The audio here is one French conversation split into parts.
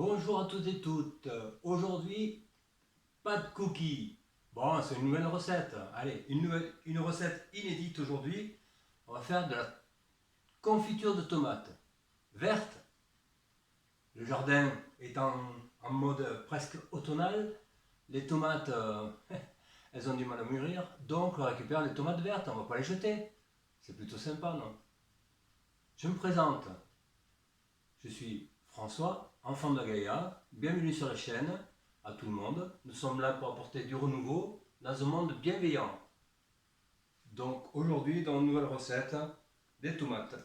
Bonjour à tous et toutes. Aujourd'hui, pas de cookies. Bon, c'est une nouvelle recette. Allez, une recette inédite aujourd'hui. On va faire de la confiture de tomates verte. Le jardin est en mode presque automnal. Les tomates, elles ont du mal à mûrir. Donc, on récupère les tomates vertes. On ne va pas les jeter. C'est plutôt sympa, non? Je me présente. Je suis François, enfant de Gaïa. Bienvenue sur la chaîne, à tout le monde. Nous sommes là pour apporter du renouveau dans un monde bienveillant. Donc aujourd'hui, dans une nouvelle recette, des tomates.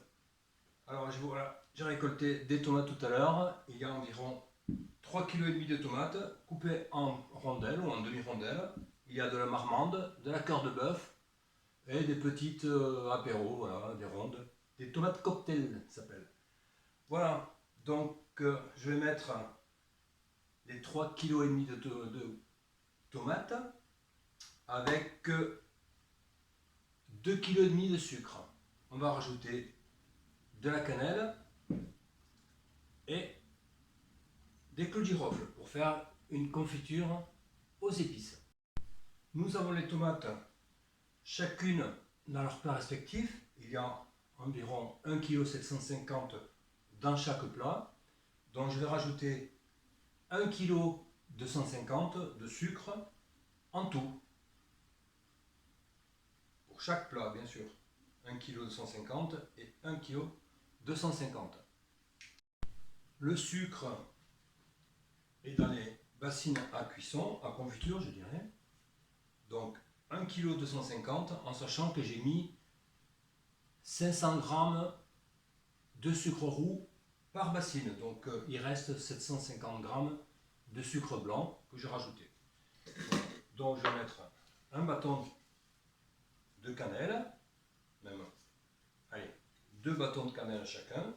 Alors j'ai récolté des tomates tout à l'heure. Il y a environ 3,5 kg de tomates coupées en rondelles ou en demi-rondelles. Il y a de la marmande, de la cœur de bœuf et des petites apéros, voilà, des rondes. Des tomates cocktail, ça s'appelle. Voilà, donc je vais mettre les 3,5 kg de tomates avec 2,5 kg de sucre. On va rajouter de la cannelle et des clous de girofle pour faire une confiture aux épices. Nous avons les tomates chacune dans leur plat respectif. Il y a environ 1,750 kg dans chaque plat. Donc je vais rajouter 1,250 kg de sucre en tout. Pour chaque plat, bien sûr. 1,250 kg et 1,250 kg. Le sucre est dans les bassines à cuisson, à confiture, je dirais. Donc 1,250 kg en sachant que j'ai mis 500 g de sucre roux par bassine. Donc il reste 750 g de sucre blanc que j'ai rajouté. Donc je vais mettre un bâton de cannelle, même, allez, 2 bâtons de cannelle chacun.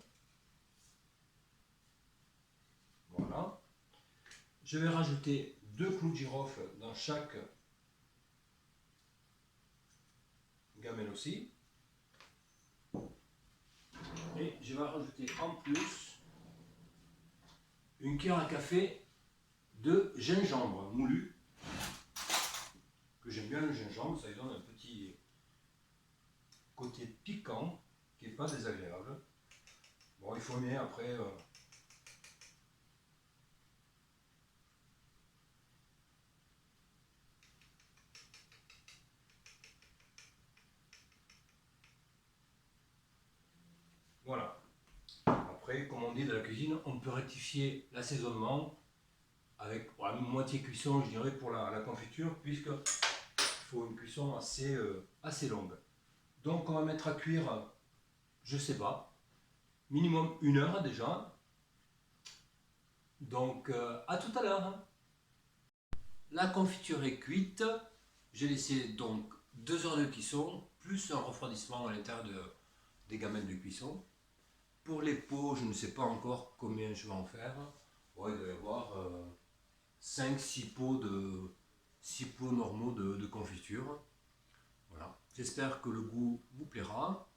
Voilà. Je vais rajouter 2 clous de girofle dans chaque gamelle aussi. Et je vais rajouter en plus une cuillère à café de gingembre moulu, que j'aime bien le gingembre, ça lui donne un petit côté piquant qui n'est pas désagréable. Bon, il faut mieux après voilà. Après, comme on dit dans la cuisine, on peut rectifier l'assaisonnement avec moitié cuisson, je dirais, pour la confiture, puisqu'il faut une cuisson assez longue. Donc on va mettre à cuire, je sais pas, minimum 1 heure déjà. Donc à tout à l'heure. La confiture est cuite. J'ai laissé donc 2 heures de cuisson, plus un refroidissement à l'intérieur des gamelles de cuisson. Pour les pots, je ne sais pas encore combien je vais en faire. Ouais, il doit y avoir 5-6 pots, 6 pots normaux de confiture. Voilà. J'espère que le goût vous plaira.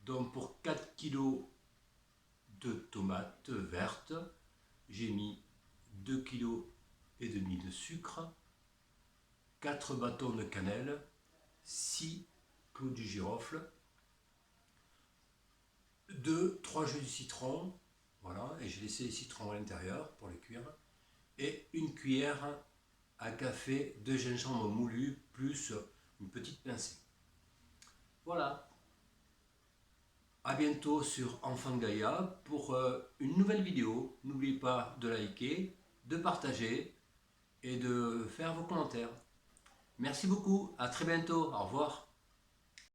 Donc pour 4 kg de tomates vertes, j'ai mis 2,5 kg de sucre, 4 bâtons de cannelle, 6 clous de girofle, 2-3 jus de citron, voilà, et j'ai laissé les citrons à l'intérieur pour les cuire, et une cuillère à café de gingembre moulu plus une petite pincée. Voilà. A bientôt sur Enfant Gaïa pour une nouvelle vidéo. N'oubliez pas de liker, de partager et de faire vos commentaires. Merci beaucoup, à très bientôt, au revoir.